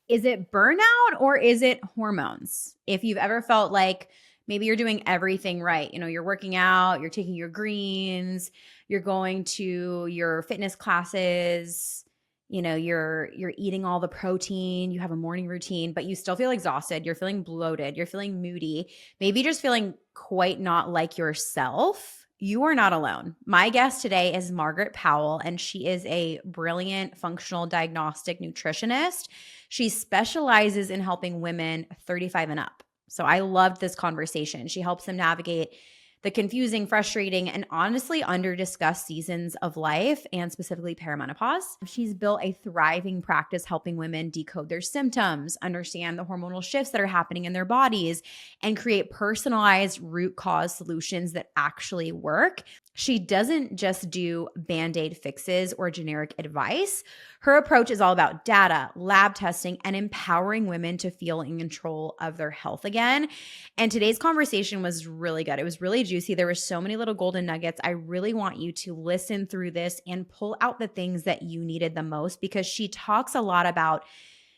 Is it burnout or is it hormones? If you've ever felt like maybe you're doing everything right, you're working out, you're taking your greens, you're going to your fitness classes, you're eating all the protein, you have a morning routine, but you still feel exhausted, you're feeling bloated, you're feeling moody, maybe just feeling quite not like yourself. You are not alone. My guest today is Margaret Powell, and she is a brilliant functional diagnostic nutritionist. She specializes in helping women 35 and up. So I loved this conversation. She helps them navigate the confusing, frustrating, and honestly under-discussed seasons of life, and specifically perimenopause. She's built a thriving practice helping women decode their symptoms, understand the hormonal shifts that are happening in their bodies, and create personalized root cause solutions that actually work. She doesn't just do Band-Aid fixes or generic advice. Her approach is all about data, lab testing, and empowering women to feel in control of their health again. And today's conversation was really good. It was really juicy. There were so many little golden nuggets. I really want you to listen through this and pull out the things that you needed the most, because she talks a lot about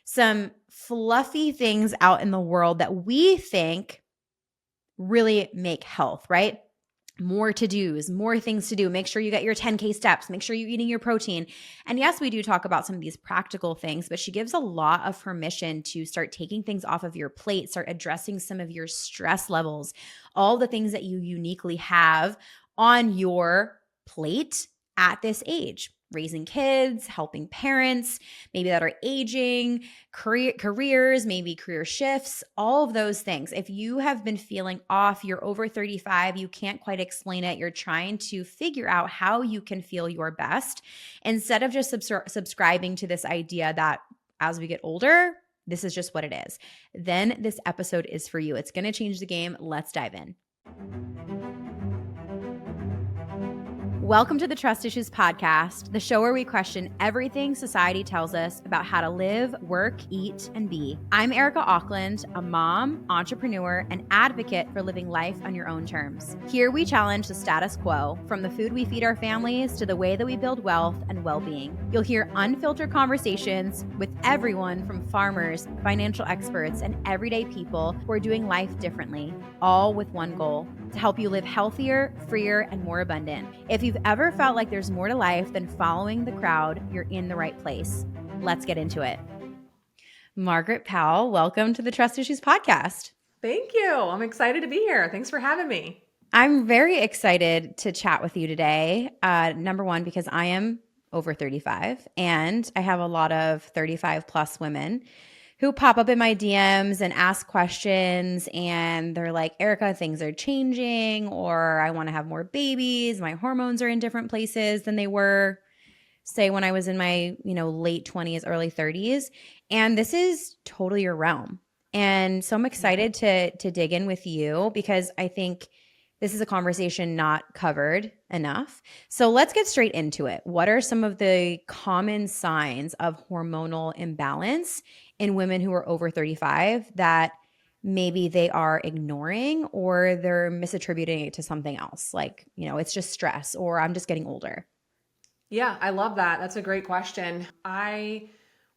some fluffy things out in the world that we think really make health, right? More to-dos, more things to do. Make sure you get your 10K steps. Make sure you're eating your protein. And yes, we do talk about some of these practical things, but she gives a lot of permission to start taking things off of your plate, start addressing some of your stress levels, all the things that you uniquely have on your plate at this age. Raising kids, helping parents, maybe that are aging, careers, maybe career shifts, all of those things. If you have been feeling off, you're over 35, you can't quite explain it, you're trying to figure out how you can feel your best, instead of just subscribing to this idea that as we get older, this is just what it is, then this episode is for you. It's going to change the game. Let's dive in. Welcome to the Trust Issues Podcast, the show where we question everything society tells us about how to live, work, eat, and be. I'm Erica Auckland, a mom, entrepreneur, and advocate for living life on your own terms. Here we challenge the status quo, from the food we feed our families to the way that we build wealth and well-being. You'll hear unfiltered conversations with everyone from farmers, financial experts, and everyday people who are doing life differently, all with one goal: to help you live healthier, freer, and more abundant. If you've ever felt like there's more to life than following the crowd, you're in the right place. Let's get into it. Margaret Powell, welcome to the Trust Issues Podcast. Thank you. I'm excited to be here. Thanks for having me. I'm very excited to chat with you today. Number one, because I am over 35 and I have a lot of 35 plus women who pop up in my DMs and ask questions, and they're like, Erica, things are changing, or I want to have more babies. My hormones are in different places than they were, say, when I was in my, late 20s, early 30s. And this is totally your realm. And so I'm excited to dig in with you, because I think this is a conversation not covered enough. So let's get straight into it. What are some of the common signs of hormonal imbalance in women who are over 35 that maybe they are ignoring, or they're misattributing it to something else? Like, it's just stress, or I'm just getting older. Yeah, I love that. That's a great question. I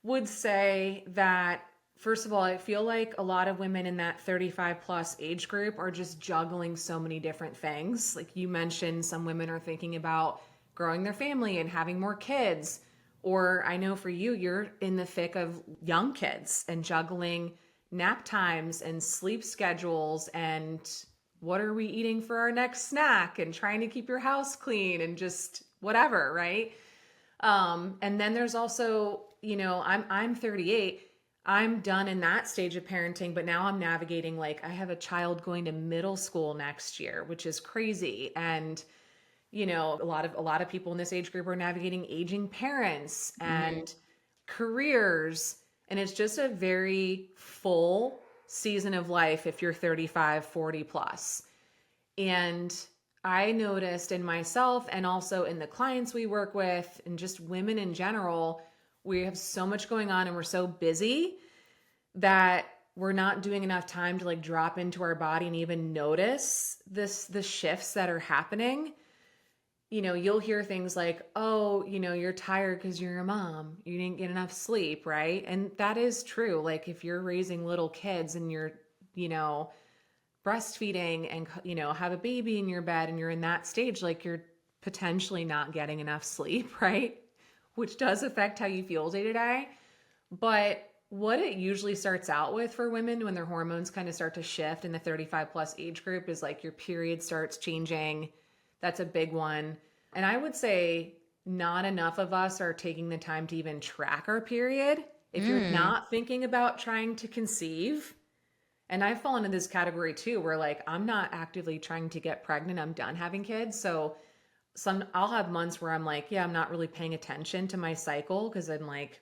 would say that, first of all, I feel like a lot of women in that 35 plus age group are just juggling so many different things. Like you mentioned, some women are thinking about growing their family and having more kids. Or I know for you, you're in the thick of young kids and juggling nap times and sleep schedules and what are we eating for our next snack and trying to keep your house clean and just whatever, right? And then there's also, I'm 38. I'm done in that stage of parenting, but now I'm navigating, like, I have a child going to middle school next year, which is crazy. And, a lot of people in this age group are navigating aging parents and careers. And it's just a very full season of life if you're 35, 40 plus. And I noticed in myself, and also in the clients we work with, and just women in general, we have so much going on and we're so busy that we're not doing enough time to drop into our body and even notice the shifts that are happening. you'll hear things like, oh, you're tired because you're a mom. You didn't get enough sleep, right? And that is true. Like if you're raising little kids and you're, you know, breastfeeding and, have a baby in your bed and you're in that stage, like you're potentially not getting enough sleep, right? Which does affect how you feel day to day. But what it usually starts out with for women when their hormones kind of start to shift in the 35 plus age group is like your period starts changing. That's a big one. And I would say not enough of us are taking the time to even track our period. If you're Mm. not thinking about trying to conceive, and I've fallen in this category too, where like I'm not actively trying to get pregnant, I'm done having kids. So I'll have months where I'm like, yeah, I'm not really paying attention to my cycle because I'm like,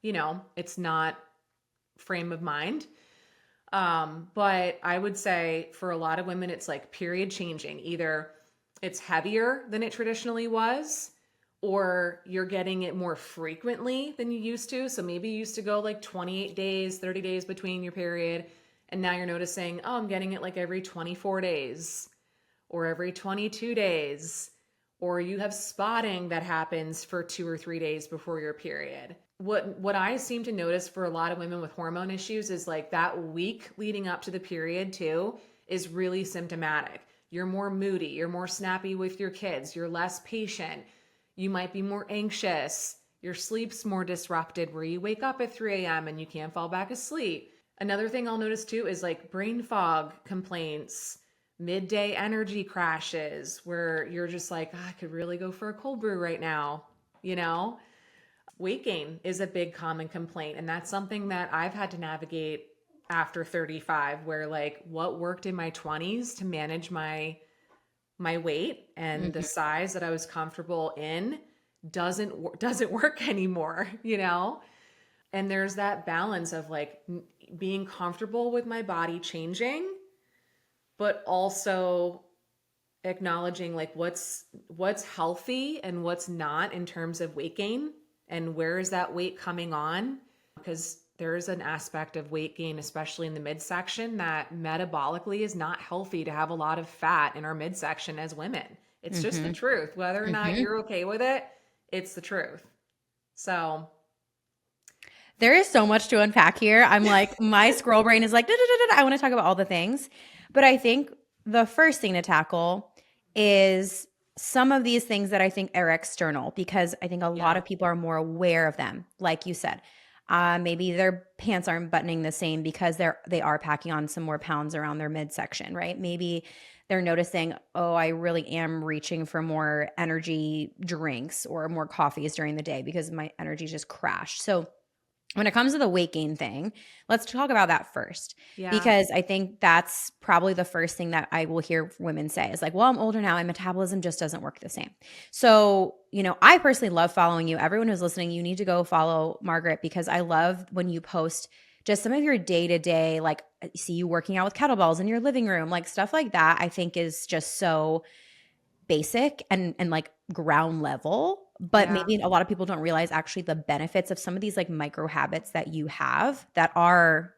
it's not frame of mind. But I would say for a lot of women, it's like period changing. Either it's heavier than it traditionally was, or you're getting it more frequently than you used to. So maybe you used to go like 28 days, 30 days between your period. And now you're noticing, oh, I'm getting it like every 24 days or every 22 days. Or you have spotting that happens for 2 or 3 days before your period. What I seem to notice for a lot of women with hormone issues is like that week leading up to the period too is really symptomatic. You're more moody, you're more snappy with your kids, you're less patient, you might be more anxious, your sleep's more disrupted where you wake up at 3 a.m. and you can't fall back asleep. Another thing I'll notice too is like brain fog complaints, midday energy crashes where you're just like, "Oh, I could really go for a cold brew right now, you know? Weight gain is a big common complaint. And that's something that I've had to navigate after 35, where like what worked in my 20s to manage my weight and the Mhm. size that I was comfortable in doesn't work anymore, you know? And there's that balance of like being comfortable with my body changing, but also acknowledging like what's healthy and what's not in terms of weight gain and where is that weight coming on, because there is an aspect of weight gain especially in the midsection that metabolically is not healthy to have a lot of fat in our midsection as women. It's just the Mhm. truth, whether or not Mhm. you're okay with it. It's the truth. So There is so much to unpack here. I'm like, my squirrel brain is like, "Da, da, da, da, da." I want to talk about all the things. But I think the first thing to tackle is some of these things that I think are external, because I think a lot yeah. of people are more aware of them. Like you said, maybe their pants aren't buttoning the same because they are packing on some more pounds around their midsection, right? Maybe they're noticing, oh, I really am reaching for more energy drinks or more coffees during the day because my energy just crashed. So when it comes to the weight gain thing, let's talk about that first, Yeah. because I think that's probably the first thing that I will hear women say is like, well, I'm older now. My metabolism just doesn't work the same. So, I personally love following you. Everyone who's listening, you need to go follow Margaret, because I love when you post just some of your day to day, like, see you working out with kettlebells in your living room, like stuff like that. I think is just so basic and like ground level, but Yeah. maybe a lot of people don't realize actually the benefits of some of these like micro habits that you have that are,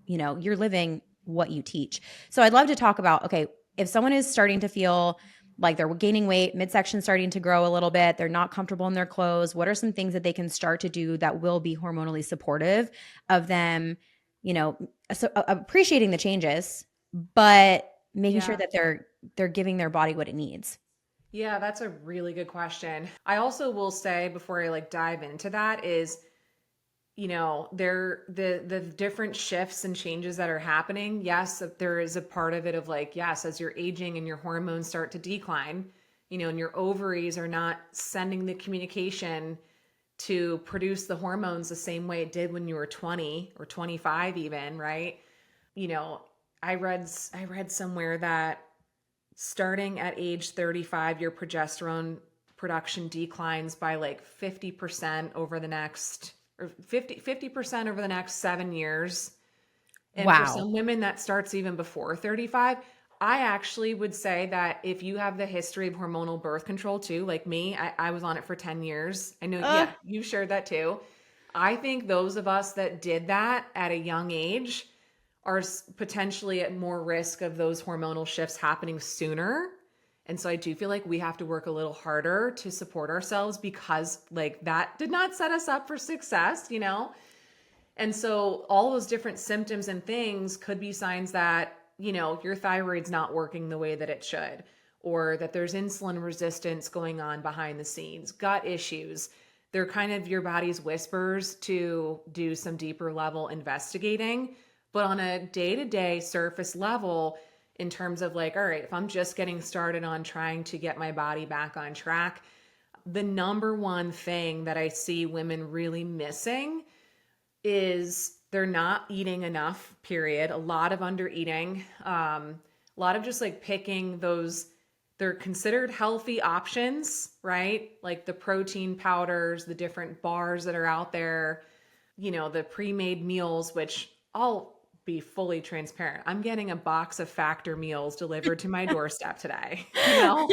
you're living what you teach. So I'd love to talk about, okay, if someone is starting to feel like they're gaining weight, midsection starting to grow a little bit, they're not comfortable in their clothes, what are some things that they can start to do that will be hormonally supportive of them, you know, appreciating the changes, but making sure Yeah. that they're giving their body what it needs. Yeah, that's a really good question. I also will say before I like dive into that is, there the different shifts and changes that are happening. Yes, there is a part of it of like, yes, as you're aging and your hormones start to decline, and your ovaries are not sending the communication to produce the hormones the same way it did when you were 20 or 25 even, right? You know, I read somewhere that starting at age 35, your progesterone production declines by like 50% over the next, or 50% over the next 7 years. And for Wow. some women, that starts even before 35. I actually would say that if you have the history of hormonal birth control too, like me, I was on it for 10 years. I know, Uh, yeah, you shared that too. I think those of us that did that at a young age are potentially at more risk of those hormonal shifts happening sooner. And so I do feel like we have to work a little harder to support ourselves because like that did not set us up for success, you know? And so all those different symptoms and things could be signs that, you know, your thyroid's not working the way that it should, or that there's insulin resistance going on behind the scenes, gut issues. They're kind of your body's whispers to do some deeper level investigating. But on a day-to-day surface level, in terms of like, all right, if I'm just getting started on trying to get my body back on track, the number one thing that I see women really missing is they're not eating enough, period. A lot of under eating, a lot of just like picking those, they're considered healthy options, right? Like the protein powders, the different bars that are out there, you know, the pre-made meals, which I'll be fully transparent. I'm getting a box of Factor meals delivered to my doorstep today, you know?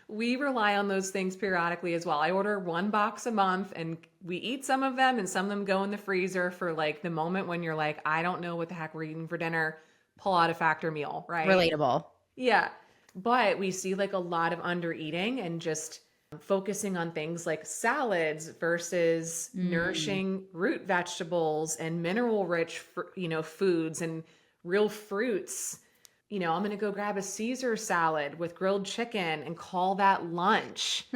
We rely on those things periodically as well. I order one box a month and we eat some of them and some of them go in the freezer for like the moment when you're like, I don't know what the heck we're eating for dinner. Pull out a Factor meal, right? Relatable. Yeah. But we see like a lot of under eating and just focusing on things like salads versus nourishing root vegetables and mineral rich, you know, foods and real fruits. You know, I'm going to go grab a Caesar salad with grilled chicken and call that lunch.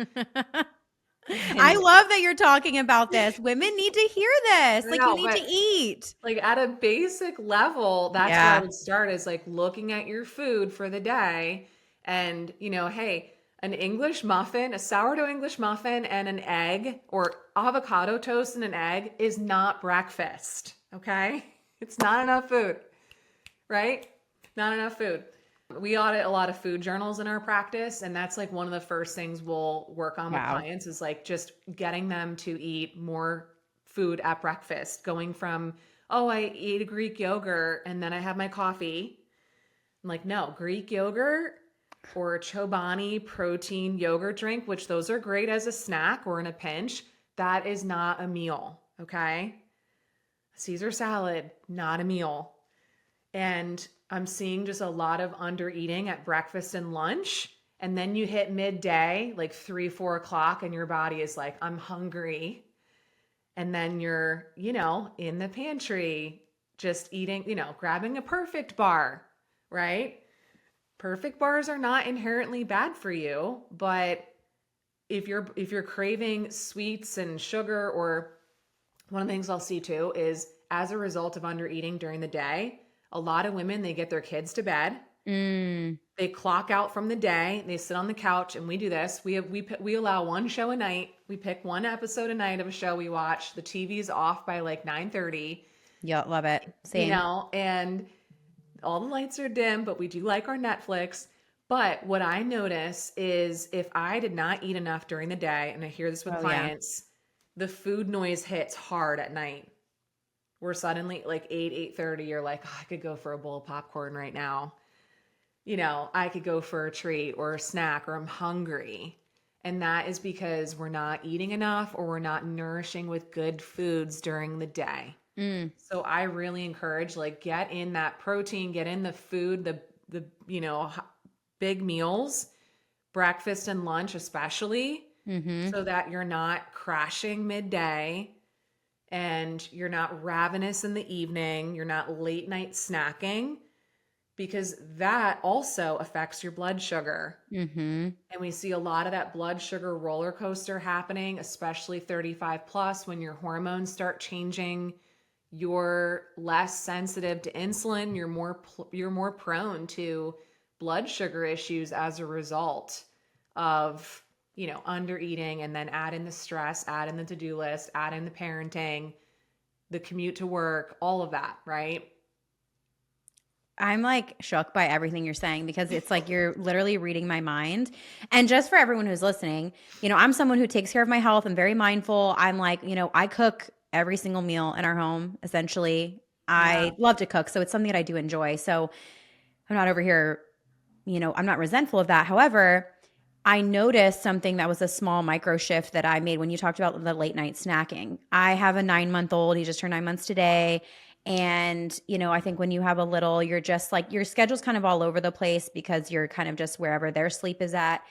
I love that you're talking about this. Women need to hear this. Like, you need to eat. Like at a basic level, that's where I would start, is like looking at your food for the day and, you know, hey, an English muffin, a sourdough English muffin and an egg, or avocado toast and an egg is not breakfast. Okay. It's not enough food, right? Not enough food. We audit a lot of food journals in our practice, and that's like one of the first things we'll work on with clients is like just getting them to eat more food at breakfast, going from, oh, I eat a Greek yogurt and then I have my coffee. I'm like, no, Greek yogurt or a Chobani protein yogurt drink, which those are great as a snack or in a pinch. That is not a meal, okay? Caesar salad, not a meal. And I'm seeing just a lot of under eating at breakfast and lunch. And then you hit midday, like 3-4 o'clock, and your body is like, I'm hungry. And then you're, you know, in the pantry, just eating, you know, grabbing a perfect bar, right? Perfect bars are not inherently bad for you, but if you're craving sweets and sugar, or one of the things I'll see too is as a result of under eating during the day, a lot of women, they get their kids to bed. They clock out from the day. They sit on the couch, and we do this. We allow one show a night. We pick one episode a night of a show we watch. The TV's off by like 9:30. Yeah, love it. Same. You know, and all the lights are dim, but we do like our Netflix. But what I notice is if I did not eat enough during the day, and I hear this with clients, the food noise hits hard at night. We're suddenly like 8:30, you're like, oh, I could go for a bowl of popcorn right now. You know, I could go for a treat or a snack, or I'm hungry. And that is because we're not eating enough, or we're not nourishing with good foods during the day. So I really encourage, like, get in that protein, get in the food, the you know, big meals, breakfast and lunch especially, so that you're not crashing midday. And you're not ravenous in the evening, you're not late night snacking, because that also affects your blood sugar. And we see a lot of that blood sugar roller coaster happening, especially 35 plus, when your hormones start changing. You're less sensitive to insulin. You're more prone to blood sugar issues as a result of, you know, under eating, and then add in the stress, add in the to-do list, add in the parenting, the commute to work, all of that, right? I'm like shook by everything you're saying, because it's like you're literally reading my mind. And just for everyone who's listening, you know, I'm someone who takes care of my health. I'm very mindful. I'm like, you know, I cook every single meal in our home, essentially. I love to cook, so it's something that I do enjoy. So I'm not over here, you know, I'm not resentful of that. However, I noticed something that was a small micro shift that I made when you talked about the late night snacking. I have a 9-month-old. He just turned 9 months today. And, I think when you have a little, you're just like, your schedule's kind of all over the place because you're kind of just wherever their sleep is at.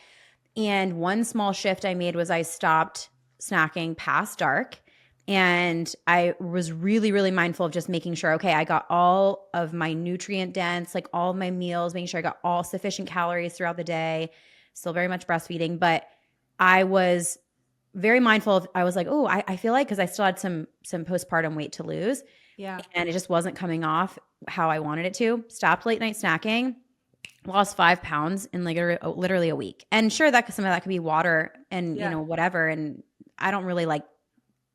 And one small shift I made was I stopped snacking past dark. And I was really, really mindful of just making sure, okay, I got all of my nutrient dense, like all of my meals, making sure I got all sufficient calories throughout the day. Still very much breastfeeding, but I was very mindful of, I was like, oh, I feel like, because I still had some postpartum weight to lose Yeah. and it just wasn't coming off how I wanted it to. Stopped late night snacking, lost 5 pounds in like literally a week. And sure, that some of that could be water and Yeah. whatever. And I don't really like,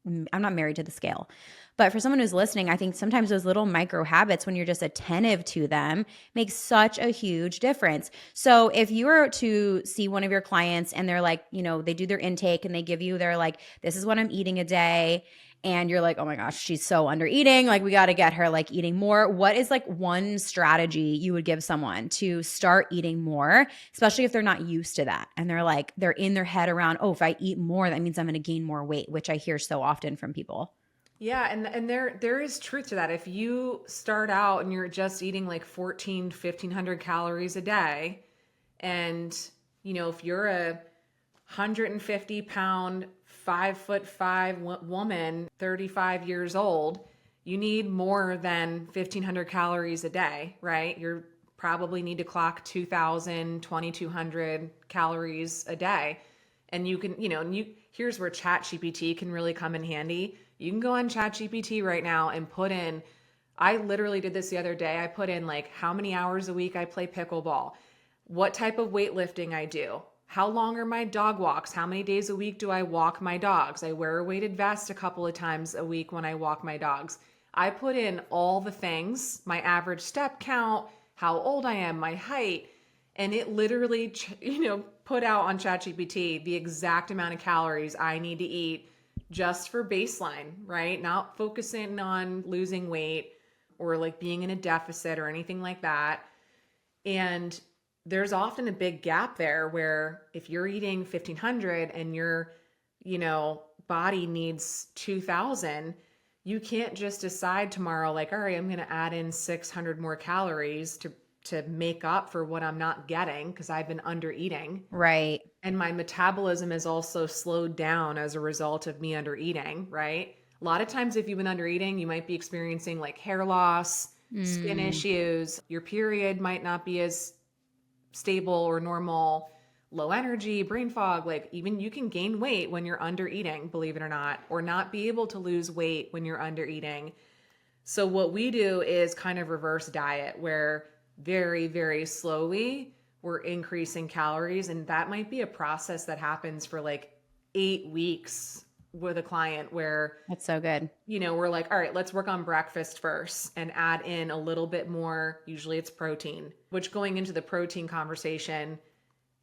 I'm not married to the scale. But for someone who's listening, I think sometimes those little micro habits, when you're just attentive to them, make such a huge difference. So if you were to see one of your clients and they're like, they do their intake and they give you, they're like, this is what I'm eating a day. And you're like, oh my gosh, she's so under eating. Like, we got to get her like eating more. What is like one strategy you would give someone to start eating more, especially if they're not used to that? And they're in their head around, oh, if I eat more, that means I'm going to gain more weight, which I hear so often from people. Yeah, and there is truth to that. If you start out and you're just eating like 1,500 calories a day, and if you're a 150-pound, 5'5" woman, 35 years old, you need more than 1,500 calories a day, right? You probably need to clock 2,000, 2,200 calories a day. And you can, here's where ChatGPT can really come in handy. You can go on ChatGPT right now and put in, I literally did this the other day. I put in like how many hours a week I play pickleball, what type of weightlifting I do, how long are my dog walks, how many days a week do I walk my dogs. I wear a weighted vest a couple of times a week when I walk my dogs. I put in all the things, my average step count, how old I am, my height, and it literally, put out on ChatGPT the exact amount of calories I need to eat just for baseline, right? Not focusing on losing weight or like being in a deficit or anything like that. And there's often a big gap there where if you're eating 1,500 and your, body needs 2,000, you can't just decide tomorrow, like, all right, I'm going to add in 600 more calories to make up for what I'm not getting because I've been under eating. Right. And my metabolism is also slowed down as a result of me under eating, right? A lot of times if you've been under eating, you might be experiencing like hair loss, skin issues. Your period might not be as stable or normal, low energy, brain fog. Like even you can gain weight when you're under eating, believe it or not be able to lose weight when you're under eating. So what we do is kind of reverse diet where very, very slowly we're increasing calories. And that might be a process that happens for like 8 weeks with a client where That's so good. we're like, all right, let's work on breakfast first and add in a little bit more. Usually it's protein, which going into the protein conversation,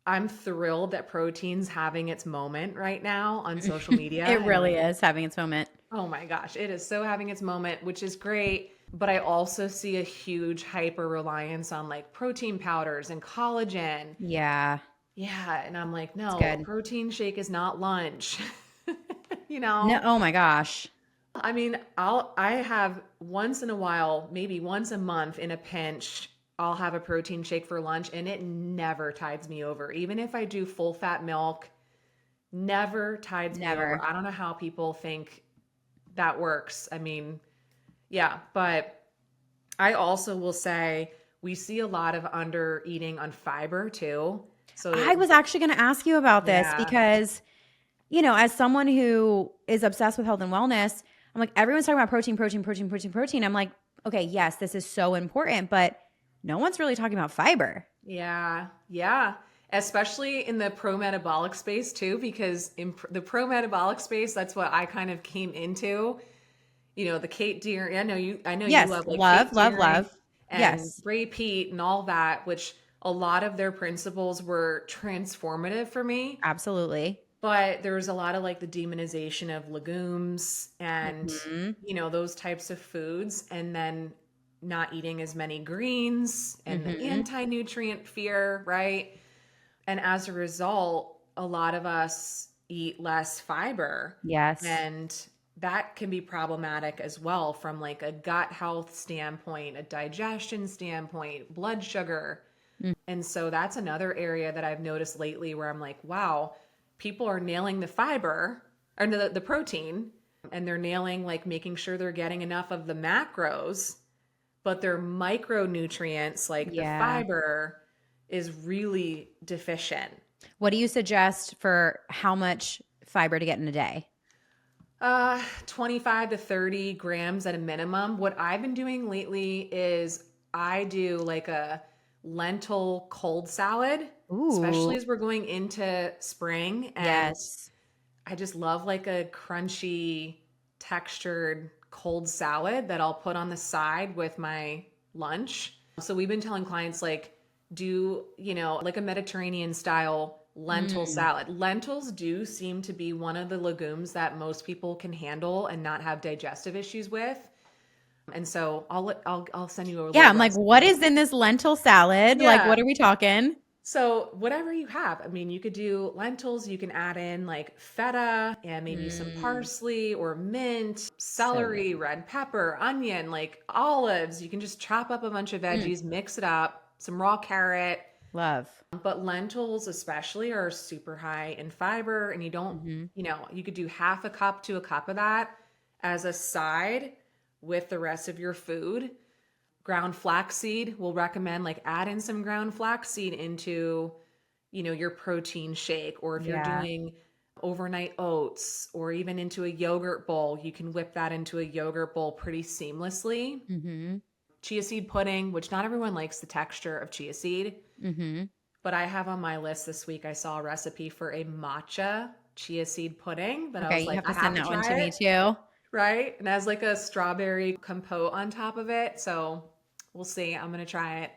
I'm thrilled that protein's having its moment right now on social media. It really is having its moment. Oh my gosh, it is so having its moment, which is great. But I also see a huge hyper reliance on like protein powders and collagen. Yeah. Yeah. And I'm like, no, good. a protein shake is not lunch. No, oh my gosh. I mean, I have once in a while, maybe once a month in a pinch, I'll have a protein shake for lunch and it never tides me over. Even if I do full fat milk, never tides me over. I don't know how people think that works. I mean, yeah, but I also will say we see a lot of under eating on fiber too. So I was actually going to ask you about this because, as someone who is obsessed with health and wellness, I'm like, everyone's talking about protein, protein, protein, protein, protein. I'm like, okay, yes, this is so important, but no one's really talking about fiber. Yeah. Yeah. Especially in the pro-metabolic space too, because in the pro-metabolic space, that's what I kind of came into. The Kate Deering, I know you Yes, love like love. and Yes. Ray Peat and all that, which a lot of their principles were transformative for me. Absolutely. But there was a lot of like the demonization of legumes and, those types of foods, and then not eating as many greens and the anti-nutrient fear, right? And as a result, a lot of us eat less fiber. Yes. And that can be problematic as well from like a gut health standpoint, a digestion standpoint, blood sugar. Mm. And so that's another area that I've noticed lately where I'm like, wow, people are nailing the fiber or the protein, and they're nailing like making sure they're getting enough of the macros, but their micronutrients like the Yeah. fiber is really deficient. What do you suggest for how much fiber to get in a day? 25 to 30 grams at a minimum. What I've been doing lately is I do like a lentil cold salad, Ooh, especially as we're going into spring. And yes. I just love like a crunchy, textured cold salad that I'll put on the side with my lunch. So we've been telling clients like do, like a Mediterranean style lentil Mm. salad. Lentils do seem to be one of the legumes that most people can handle and not have digestive issues with. And so I'll send you a Yeah, little I'm like, what recipe. is in this lentil salad? Like, Yeah. what are we talking? So whatever you have, I mean, you could do lentils, you can add in like feta and maybe some Mm, parsley or mint, so celery, good. red pepper, onion, like olives. You can just chop up a bunch of Mm, veggies, mix it up, some raw carrot. love. But lentils especially are super high in fiber, and you don't, Hmm. you could do half a cup to a cup of that as a side with the rest of your food. Ground flaxseed, we'll recommend like add in some ground flaxseed into, your protein shake, or if you're Yeah. doing overnight oats or even into a yogurt bowl, you can whip that into a yogurt bowl pretty seamlessly. Hmm. Chia seed pudding, which not everyone likes the texture of chia seed, Hmm. but I have on my list this week, I saw a recipe for a matcha chia seed pudding that I Okay, was you like, have I to have send to that one to try me it. too. Right? And has like a strawberry compote on top of it. So we'll see. I'm going to try it.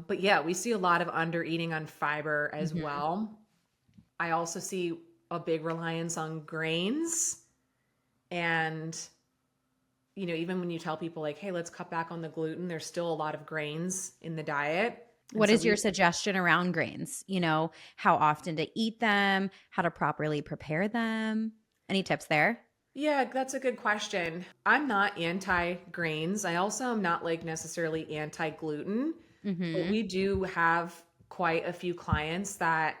But yeah, we see a lot of under eating on fiber as Hmm. well. I also see a big reliance on grains. And, even when you tell people like, hey, let's cut back on the gluten, there's still a lot of grains in the diet. And What so is your we, suggestion around grains? How often to eat them, how to properly prepare them? Any tips there? yeah, that's a good question. I'm not anti grains. I also am not like necessarily anti gluten, but Hmm. we do have quite a few clients that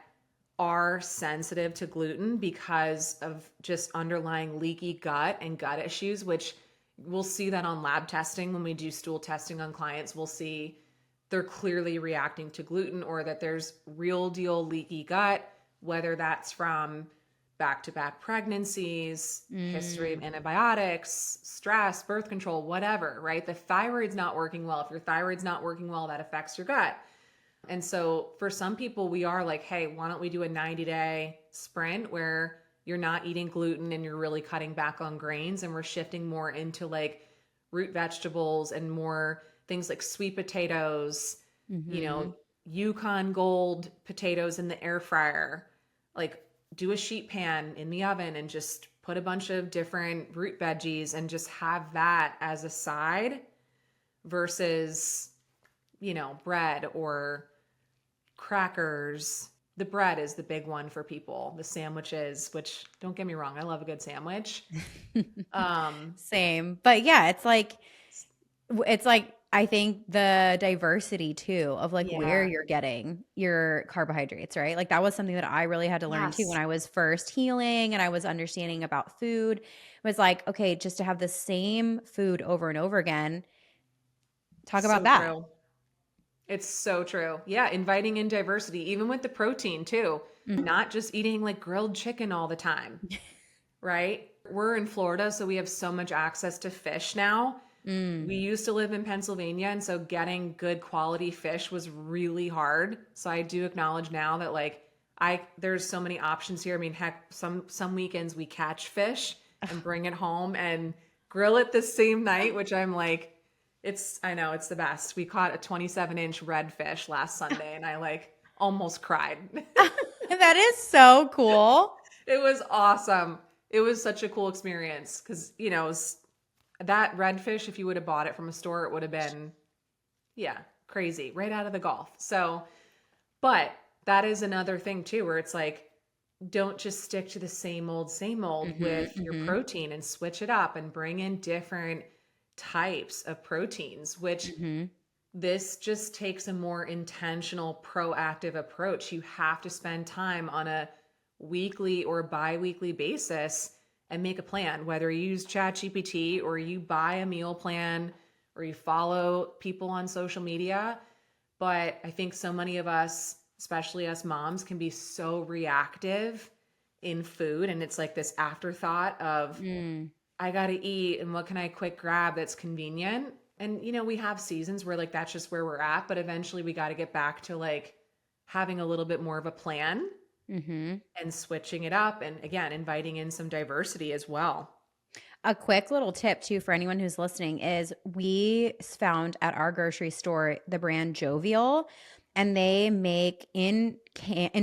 are sensitive to gluten because of just underlying leaky gut and gut issues, which we'll see that on lab testing when we do stool testing on clients. We'll see they're clearly reacting to gluten or that there's real deal leaky gut, whether that's from back to back pregnancies, history of Mm. antibiotics, stress, birth control, whatever, right? The thyroid's not working well. If your thyroid's not working well, that affects your gut. And so for some people, we are like, hey, why don't we do a 90-day sprint where you're not eating gluten and you're really cutting back on grains, and we're shifting more into like root vegetables and more things like sweet potatoes, Hmm. Yukon Gold potatoes in the air fryer. Like do a sheet pan in the oven and just put a bunch of different root veggies and just have that as a side versus, bread or crackers. The bread is the big one for people. The sandwiches, which don't get me wrong, I love a good sandwich. Um, Same. But yeah, it's like I think the diversity too of like where yeah. you're getting your carbohydrates, right? Like that was something that I really had to learn too when Yes. I was first healing and I was understanding about food. It was like, okay, just to have the same food over and over again, talk about So that. true. It's so true. Yeah, inviting in diversity, even with the protein too. Mm. Not just eating like grilled chicken all the time, right? We're in Florida, so we have so much access to fish now. Mm. We used to live in Pennsylvania, and so getting good quality fish was really hard. So I do acknowledge now that like there's so many options here. I mean, heck, some weekends we catch fish and bring it home and grill it the same night, which I'm like, I know it's the best. We caught a 27-inch redfish last Sunday, and I like almost cried. That is so cool. It was awesome. It was such a cool experience because, that redfish, if you would have bought it from a store, it would have been, yeah, crazy, right out of the Gulf. So, but that is another thing too, where it's like don't just stick to the same old Mhm, with your mhm, protein, and switch it up and bring in different types of proteins, which mhm. this just takes a more intentional, proactive approach. You have to spend time on a weekly or bi-weekly basis and make a plan, whether you use ChatGPT or you buy a meal plan or you follow people on social media. But I think so many of us, especially us moms, can be so reactive in food. And it's like this afterthought of, Mm. I got to eat, and what can I quick grab that's convenient? And, we have seasons where like that's just where we're at. But eventually we got to get back to like having a little bit more of a plan Mhm. and switching it up. And again, inviting in some diversity as well. A quick little tip too for anyone who's listening is we found at our grocery store the brand Jovial, and they make in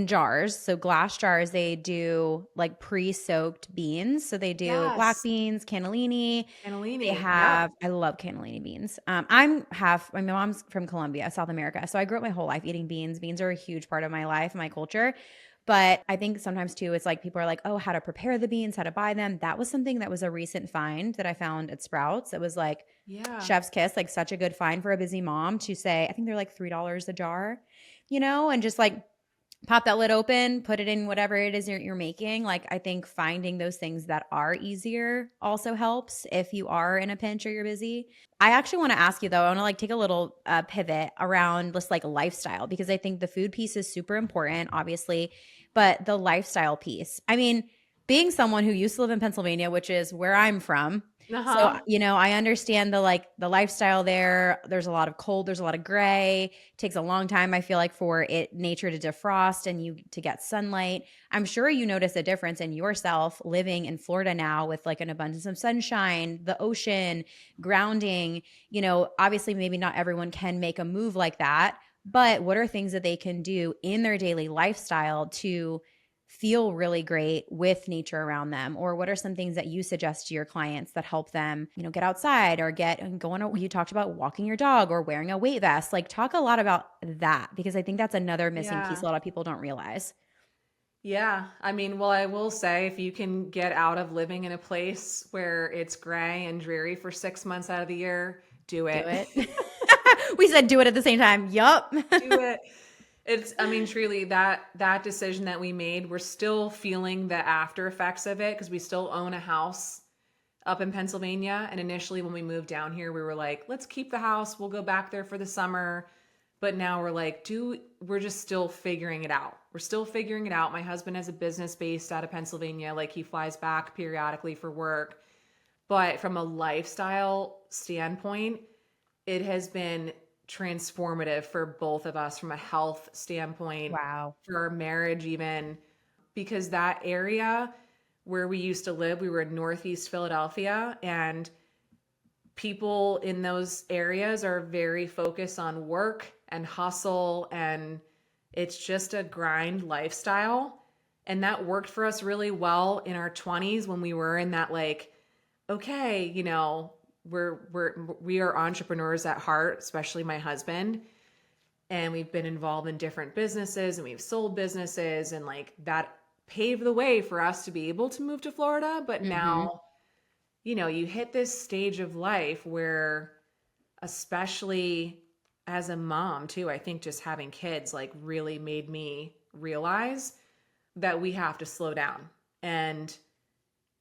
jars, so glass jars. They do like pre-soaked beans, so they do black Yes. beans, cannellini. They Cannellini. Yep. have I love cannellini beans. I'm half my mom's from Colombia, South America, so I grew up my whole life eating beans. Beans are a huge part of my life, my culture. But I think sometimes too, it's like people are like, oh, how to prepare the beans, how to buy them. That was something that was a recent find that I found at Sprouts. It was like Yeah. chef's kiss, like such a good find for a busy mom to say, I think they're like $3 a jar, and just like pop that lid open, put it in whatever it is you're making. Like, I think finding those things that are easier also helps if you are in a pinch or you're busy. I actually want to ask you though, I want to like take a little pivot around this like lifestyle, because I think the food piece is super important, obviously, but the lifestyle piece. I mean, being someone who used to live in Pennsylvania, which is where I'm from, so, Uh-huh. I understand the lifestyle there. There's a lot of cold, there's a lot of gray. It takes a long time, I feel like, for nature to defrost and you to get sunlight. I'm sure you notice a difference in yourself living in Florida now with like an abundance of sunshine, the ocean, grounding. Obviously maybe not everyone can make a move like that, but what are things that they can do in their daily lifestyle to feel really great with nature around them? Or what are some things that you suggest to your clients that help them, get outside or get and go on you talked about walking your dog or wearing a weight vest. Like, talk a lot about that, because I think that's another missing piece Yeah. a lot of people don't realize. Yeah. I mean, well, I will say if you can get out of living in a place where it's gray and dreary for 6 months out of the year, do Do it. it. We said do it at the same time. Yup. Do it. I mean, truly that decision that we made, we're still feeling the after effects of it because we still own a house up in Pennsylvania. And initially when we moved down here, we were like, let's keep the house. We'll go back there for the summer. But now we're like, we're just still figuring it out. We're still figuring it out. My husband has a business based out of Pennsylvania. Like, he flies back periodically for work. But from a lifestyle standpoint, it has been transformative for both of us from a health standpoint, Wow. for our marriage, even because that area where we used to live, we were in Northeast Philadelphia, and people in those areas are very focused on work and hustle, and it's just a grind lifestyle. And that worked for us really well in our 20s when we were in that, like, okay, we are entrepreneurs at heart, especially my husband, and we've been involved in different businesses and we've sold businesses, and like that paved the way for us to be able to move to Florida. But Mm-hmm. now, you hit this stage of life where, especially as a mom too, I think just having kids like really made me realize that we have to slow down. And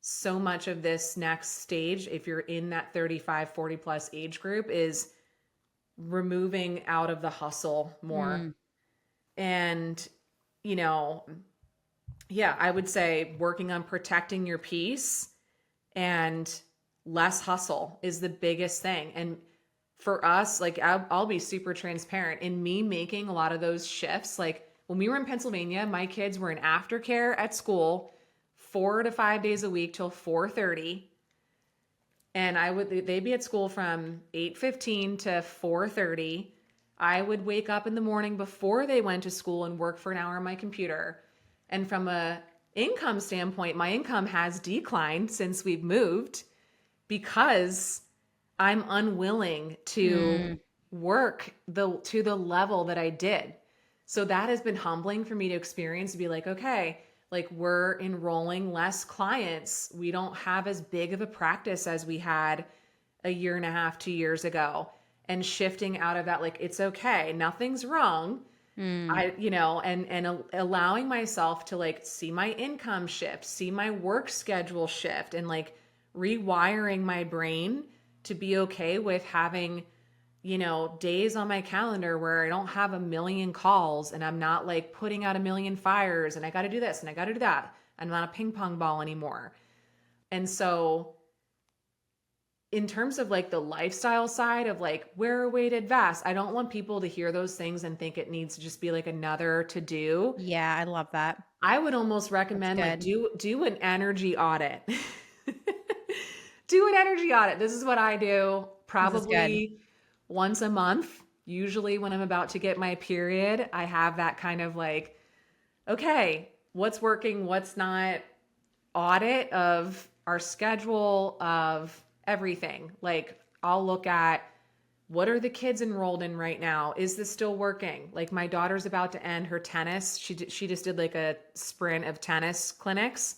so much of this next stage, if you're in that 35, 40 plus age group, is removing out of the hustle more. Mm. And, you know, yeah, I would say working on protecting your peace and less hustle is the biggest thing. And for us, like, I'll be super transparent in me making a lot of those shifts. Like, when we were in Pennsylvania, my kids were in aftercare at school 4 to 5 days a week till 4:30. And they'd be at school from 8:15 to 4:30. I would wake up in the morning before they went to school and work for an hour on my computer. And from a income standpoint, my income has declined since we've moved because I'm unwilling to Mm. work to the level that I did. So that has been humbling for me to experience, to be like, okay, Like we're enrolling less clients. We don't have as big of a practice as we had a year and a half, 2 years ago, and shifting out of that, like, it's okay, nothing's wrong. Mm. And allowing myself to like see my income shift, see my work schedule shift, and like rewiring my brain to be okay with having, days on my calendar where I don't have a million calls and I'm not like putting out a million fires and I got to do this and I got to do that. I'm not a ping pong ball anymore. And so in terms of like the lifestyle side of like wear a weighted vest, I don't want people to hear those things and think it needs to just be like another to do. Yeah, I love that. I would almost That's recommend like good. do an energy audit. Do an energy audit. This is what I do This is good. probably once a month. Usually when I'm about to get my period, I have that kind of like, okay, what's working, what's not, audit of our schedule, of everything. Like I'll look at what are the kids enrolled in right now? Is this still working? Like my daughter's about to end her tennis. She just did like a sprint of tennis clinics.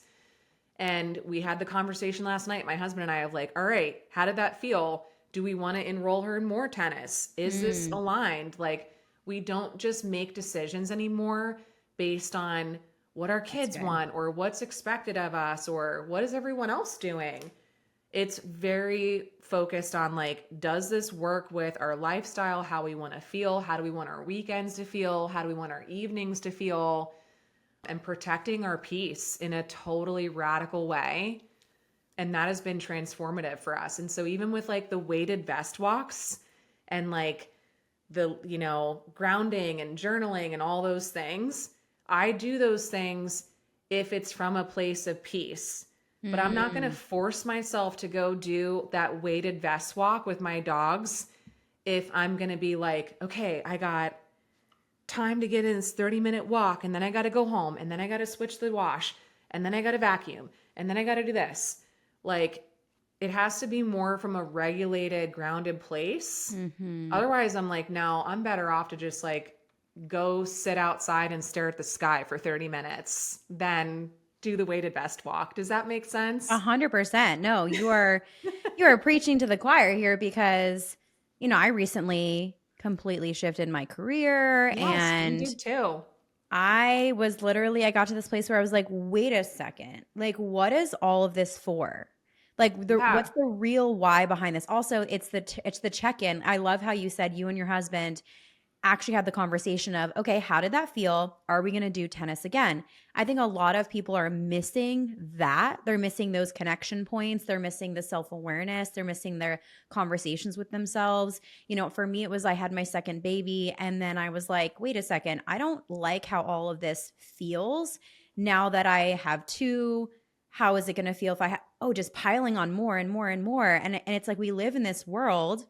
And we had the conversation last night, my husband and I, of like, all right, how did that feel? Do we want to enroll her in more tennis? Is this Mm. aligned? Like, we don't just make decisions anymore based on what our That's kids good. want or what's expected of us or what is everyone else doing. It's very focused on like, does this work with our lifestyle, how we want to feel? How do we want our weekends to feel? How do we want our evenings to feel? And protecting our peace in a totally radical way. And that has been transformative for us. And so even with like the weighted vest walks and like the, grounding and journaling and all those things, I do those things if it's from a place of peace. But I'm not going to Mm. force myself to go do that weighted vest walk with my dogs if I'm going to be like, okay, I got time to get in this 30-minute walk and then I got to go home and then I got to switch the wash and then I got to vacuum and then I got to do this. Like it has to be more from a regulated, grounded place. Hmm. Otherwise I'm like, no, I'm better off to just like go sit outside and stare at the sky for 30 minutes than do the weighted vest walk. Does that make sense? 100%. No, you are preaching to the choir here because, I recently completely shifted my career Yes, we and did too. I got to this place where I was like, wait a second. Like, what is all of this for? Like Yeah. what's the real why behind this? Also, it's the check-in. I love how you said you and your husband actually had the conversation of, okay, how did that feel? Are we going to do tennis again? I think a lot of people are missing that. They're missing those connection points. They're missing the self-awareness. They're missing their conversations with themselves. For me, it was I had my second baby and then I was like, wait a second, I don't like how all of this feels now that I have two. How is it going to feel if just piling on more and more and more? And it's like we live in this world,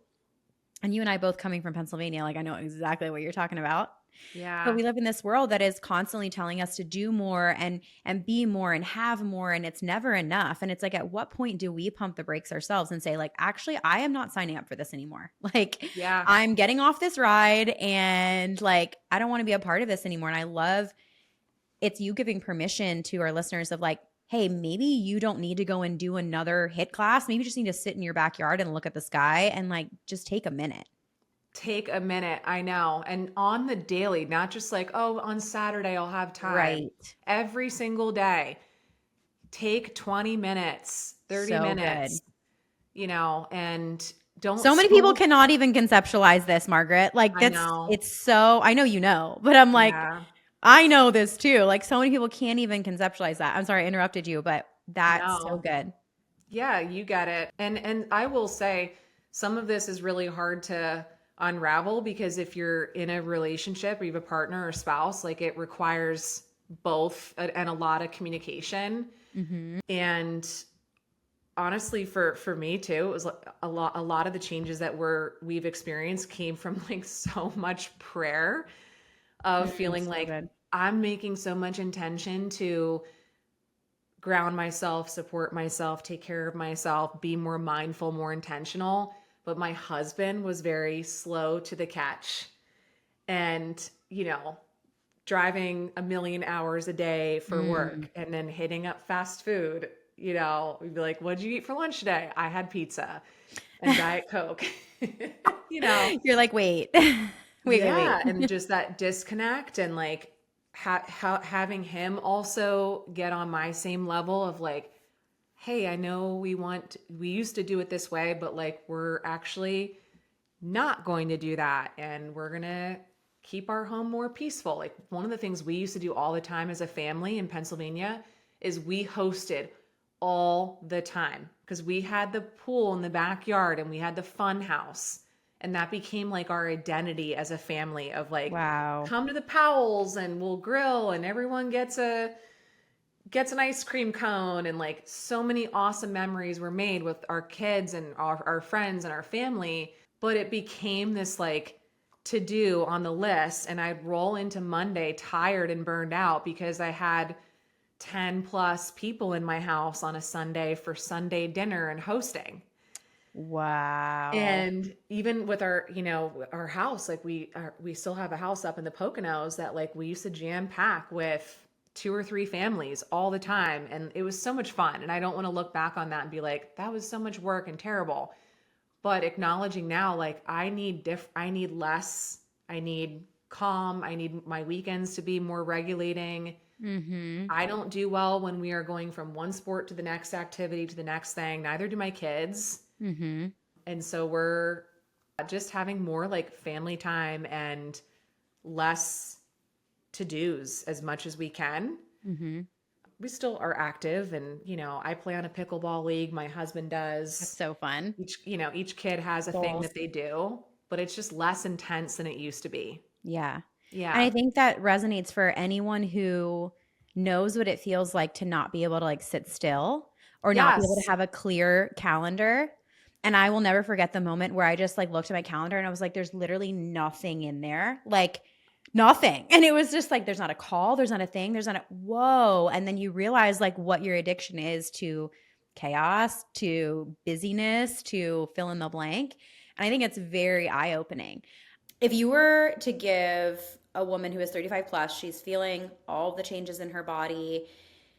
and you and I both coming from Pennsylvania, like I know exactly what you're talking about. But Yeah. we live in this world that is constantly telling us to do more and be more and have more, and it's never enough. And it's like, at what point do we pump the brakes ourselves and say, like, actually, I am not signing up for this anymore. Like, Yeah. I'm getting off this ride, and like, I don't want to be a part of this anymore. And I love it's you giving permission to our listeners of like, hey, maybe you don't need to go and do another HIIT class. Maybe you just need to sit in your backyard and look at the sky and like just take a minute. Take a minute. I know. And on the daily, not just like, oh, on Saturday I'll have time. Right. Every single day, take 20 minutes, 30 So good. minutes, and don't So many people school. cannot even conceptualize this, Margaret. Like I know. it's so, I know but I'm like, Yeah. I know this too. Like so many people can't even conceptualize that. I'm sorry I interrupted you, but that's so No. good. Yeah, you get it. And I will say some of this is really hard to unravel because if you're in a relationship or you have a partner or spouse, like it requires both and a lot of communication. Hmm. And honestly, for me too, it was like a lot of the changes that we've experienced came from like so much prayer of feeling So like good. I'm making so much intention to ground myself, support myself, take care of myself, be more mindful, more intentional. But my husband was very slow to the catch. And, driving a million hours a day for Mm. work and then hitting up fast food. We'd be like, what'd you eat for lunch today? I had pizza and Diet Coke. you know, You're like, "Wait. Wait, wait, yeah. And wait." just that disconnect and like having him also get on my same level of like, hey, I know we used to do it this way, but like we're actually not going to do that. And we're going to keep our home more peaceful. Like one of the things we used to do all the time as a family in Pennsylvania is we hosted all the time because we had the pool in the backyard and we had the fun house. And that became like our identity as a family of like, Wow. come to the Powells and we'll grill and everyone gets an ice cream cone, and like so many awesome memories were made with our kids and our friends and our family. But it became this like to do on the list, and I'd roll into Monday tired and burned out because I had 10 plus people in my house on a Sunday for Sunday dinner and hosting. Wow. And even with our house, like we still have a house up in the Poconos that like we used to jam pack with 2 or 3 families all the time. And it was so much fun. And I don't want to look back on that and be like, that was so much work and terrible. But acknowledging now, like I need less, I need calm, I need my weekends to be more regulating. Mhm. I don't do well when we are going from one sport to the next activity to the next thing. Neither do my kids. Mhm. And so we're just having more like family time and less to-dos as much as we can. Mhm. We still are active, and I play on a pickleball league. My husband That's does. so fun. Each kid has a thing Goals. that they do, but it's just less intense than it used to be. Yeah. And I Yeah. think that resonates for anyone who knows what it feels like to not be able to like sit still or not be able to Yes. have a clear calendar. And I will never forget the moment where I just like looked at my calendar and I was like, there's literally nothing in there. Like nothing. And it was just like, there's not a call, there's not a thing, there's not a whoa. And then you realize like what your addiction is to chaos, to busyness, to fill in the blank. And I think it's very eye opening. If you were to give a woman who is 35 plus, she's feeling all the changes in her body.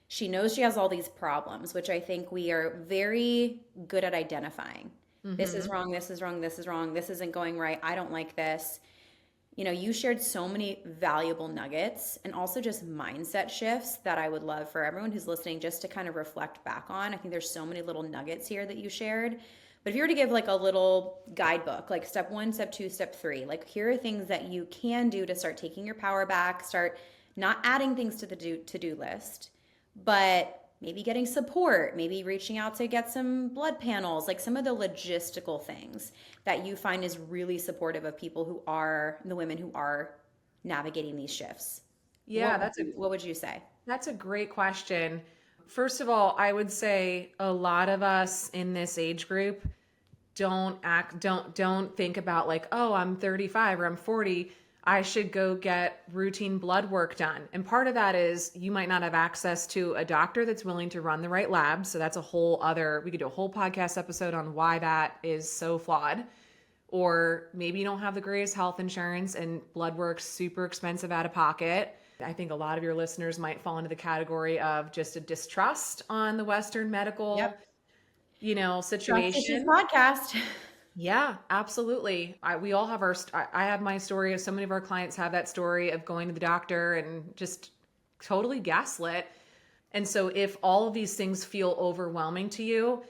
She knows she has all these problems, which I think we are very good at identifying. This is Mm-hmm. wrong, this is wrong, this is wrong, this isn't going right. I don't like this. You shared so many valuable nuggets and also just mindset shifts that I would love for everyone who's listening just to kind of reflect back on. I think there's so many little nuggets here that you shared. But if you were to give like a little guidebook, like step 1, step 2, step 3, like here are things that you can do to start taking your power back, start not adding things to the to-do list, but maybe getting support, maybe reaching out to get some blood panels, like some of the logistical things that you find is really supportive of people who are the women who are navigating these shifts. Yeah, What would you say? that's a great question. First of all, I would say a lot of us in this age group don't think about like, oh, I'm 35 or I'm 40, I should go get routine blood work done. And part of that is you might not have access to a doctor that's willing to run the right labs. So that's we could do a whole podcast episode on why that is so flawed. Or maybe you don't have the greatest health insurance and blood work's super expensive out of pocket. I think a lot of your listeners might fall into the category of just a distrust on the Western medical, Yep. Trust Issues situation. podcast. Yeah, absolutely. We all have I have my story. So many of our clients have that story of going to the doctor and just totally gaslit. And so if all of these things feel overwhelming to you,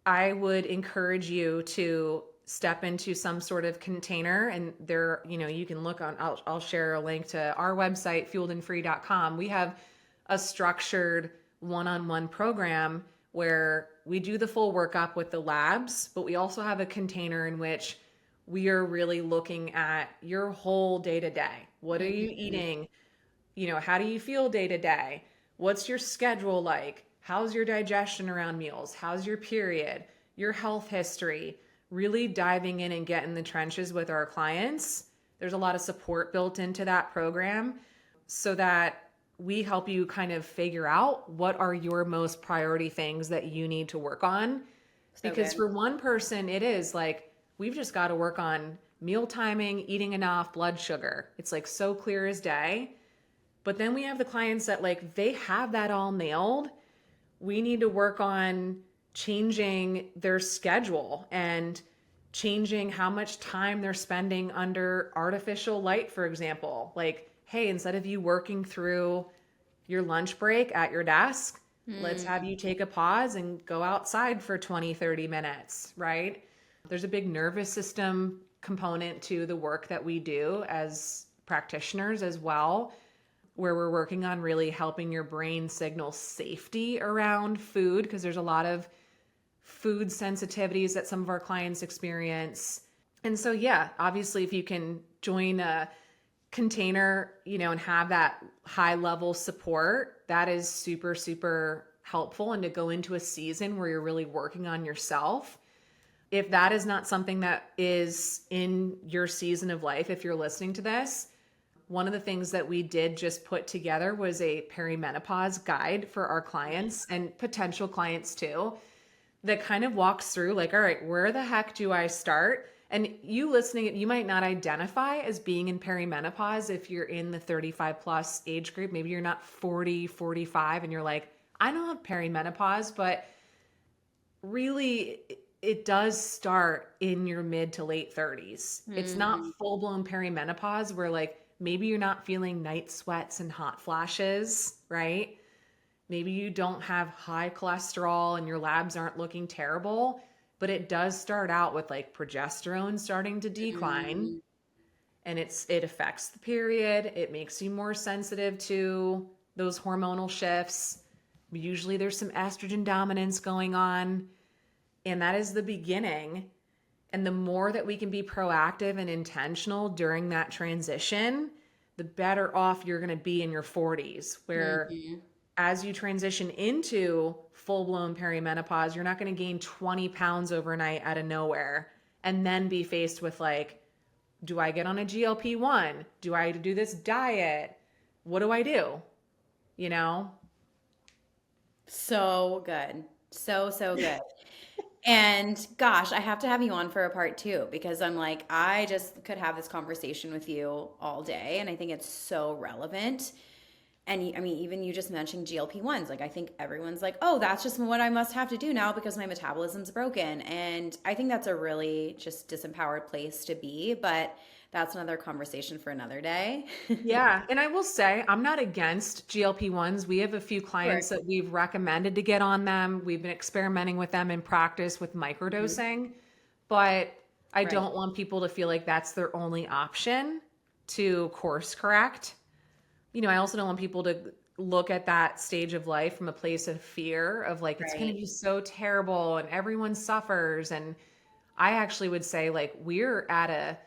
I would encourage you to step into some sort of container, and there, you can look on, I'll share a link to our website, fueledandfree.com. We have a structured one-on-one program where we do the full workup with the labs, but we also have a container in which we are really looking at your whole day to day. What are you Mhm. eating? How do you feel day to day? What's your schedule like? How's your digestion around meals? How's your period? Your health history? Really diving in and getting the trenches with our clients. There's a lot of support built into that program so that we help you kind of figure out what are your most priority things that you need to work on. So Because good. for one person, it is like, we've just got to work on meal timing, eating enough, blood sugar. It's like so clear as day. But then we have the clients that like they have that all nailed. We need to work on changing their schedule and changing how much time they're spending under artificial light, for example. Like, hey, instead of you working through your lunch break at your desk, let's have you take a pause and go outside for 20, 30 minutes, right? There's a big nervous system component to the work that we do as practitioners as well, where we're working on really helping your brain signal safety around food, because there's a lot of food sensitivities that some of our clients experience. And so, yeah, obviously, if you can join a container, and have that high level support, that is super, super helpful. And to go into a season where you're really working on yourself. If that is not something that is in your season of life, if you're listening to this, one of the things that we did just put together was a perimenopause guide for our clients and potential clients too, that kind of walks through like, all right, where the heck do I start? And you listening, you might not identify as being in perimenopause if you're in the 35 plus age group. Maybe you're not 40, 45, and you're like, I don't have perimenopause, but really it does start in your mid to late 30s. It's not full blown perimenopause where like maybe you're not feeling night sweats and hot flashes, right? Maybe you don't have high cholesterol and your labs aren't looking terrible, but it does start out with like progesterone starting to decline, and it affects the period. It makes you more sensitive to those hormonal shifts. Usually there's some estrogen dominance going on, and that is the beginning. And the more that we can be proactive and intentional during that transition, the better off you're going to be in your 40s, where as you transition into full-blown perimenopause, you're not going to gain 20 pounds overnight out of nowhere and then be faced with like, do I get on a GLP-1? Do I do this diet? What do I do? So good. So good. And gosh, I have to have you on for a part two because I'm like, I just could have this conversation with you all day. And I think it's so relevant. And I mean, even you just mentioned GLP-1s. Like, I think everyone's like, oh, that's just what I must have to do now because my metabolism's broken. And I think that's a really just disempowered place to be. But that's another conversation for another day. Yeah. And I will say, I'm not against GLP-1s. We have a few clients Sure. that we've recommended to get on them. We've been experimenting with them in practice with Mhm. microdosing, but I Right. don't want people to feel like that's their only option to course correct. I also don't want people to look at that stage of life from a place of fear of like, it's going to Right. be so terrible and everyone suffers. And I actually would say, like, we're at a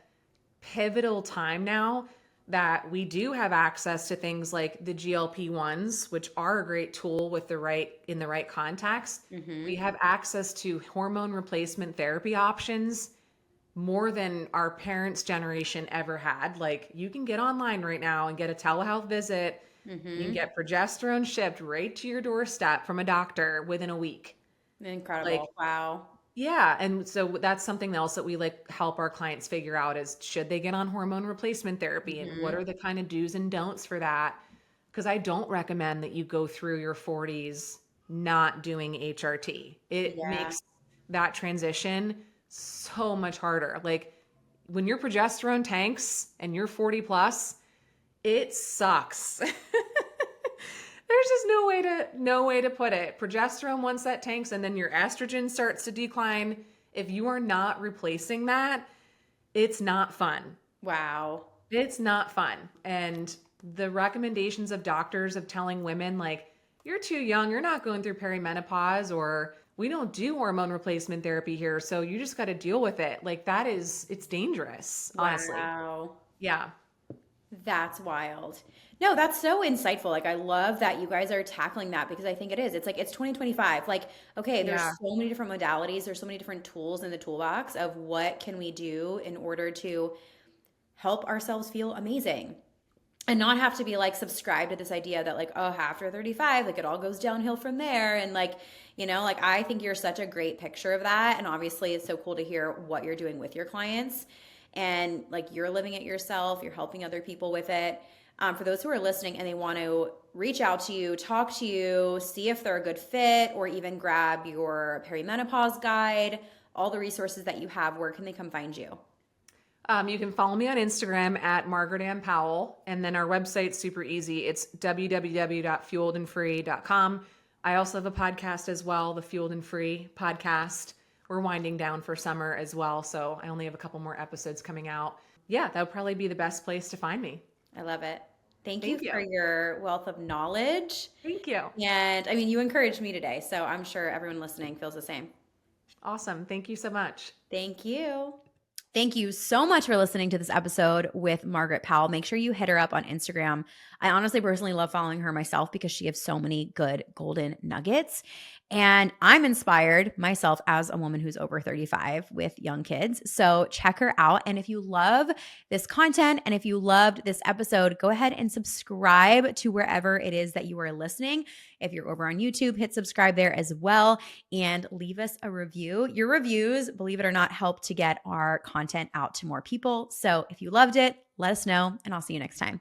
pivotal time now that we do have access to things like the GLP-1s, which are a great tool with in the right context. We Hmm. have access to hormone replacement therapy options more than our parents' generation ever had. Like, you can get online right now and get a telehealth visit. You can Hmm. get progesterone shipped right to your doorstep from a doctor within a week. Like, Incredible. Wow. yeah. And so that's something else that we like help our clients figure out is, should they get on hormone replacement therapy and what Hmm. are the kind of do's and don'ts for that? Because I don't recommend that you go through your 40s not doing HRT. It Yeah. makes that transition so much harder. Like, when your progesterone tanks and you're 40 plus, it sucks. There's just no way to put it. Progesterone, once that tanks and then your estrogen starts to decline, if you are not replacing that, it's not fun. Wow. It's not fun. And the recommendations of doctors of telling women like, you're too young, you're not going through perimenopause, or we don't do hormone replacement therapy here, so you just got to deal with it. Like, it's dangerous, honestly. Wow. Yeah. That's wild. No, that's so insightful. Like, I love that you guys are tackling that because I think it is. It's like, it's 2025. Like, okay, there's Yeah. so many different modalities, there's so many different tools in the toolbox of what can we do in order to help ourselves feel amazing and not have to be like subscribed to this idea that like, oh, after 35 like it all goes downhill from there. And like, like, I think you're such a great picture of that, and obviously it's so cool to hear what you're doing with your clients, and like you're living it yourself, you're helping other people with it. For those who are listening and they want to reach out to you, talk to you, see if they're a good fit, or even grab your perimenopause guide, all the resources that you have, where can they come find you? You can follow me on Instagram at Margaret Powell, and then our website's super easy. It's www.fueledandfree.com. I also have a podcast as well, the Fueled and Free podcast. We're winding down for summer as well, so I only have a couple more episodes coming out. Yeah, that would probably be the best place to find me. I love it. Thank you Thank you. for your wealth of knowledge. Thank you. And I mean, you encouraged me today, so I'm sure everyone listening feels the same. Awesome. Thank you so much. Thank you. Thank you so much for listening to this episode with Margaret Powell. Make sure you hit her up on Instagram. I honestly personally love following her myself because she has so many good golden nuggets. And I'm inspired myself as a woman who's over 35 with young kids. So check her out. And if you love this content and if you loved this episode, go ahead and subscribe to wherever it is that you are listening. If you're over on YouTube, hit subscribe there as well and leave us a review. Your reviews, believe it or not, help to get our content out to more people. So if you loved it, let us know, and I'll see you next time.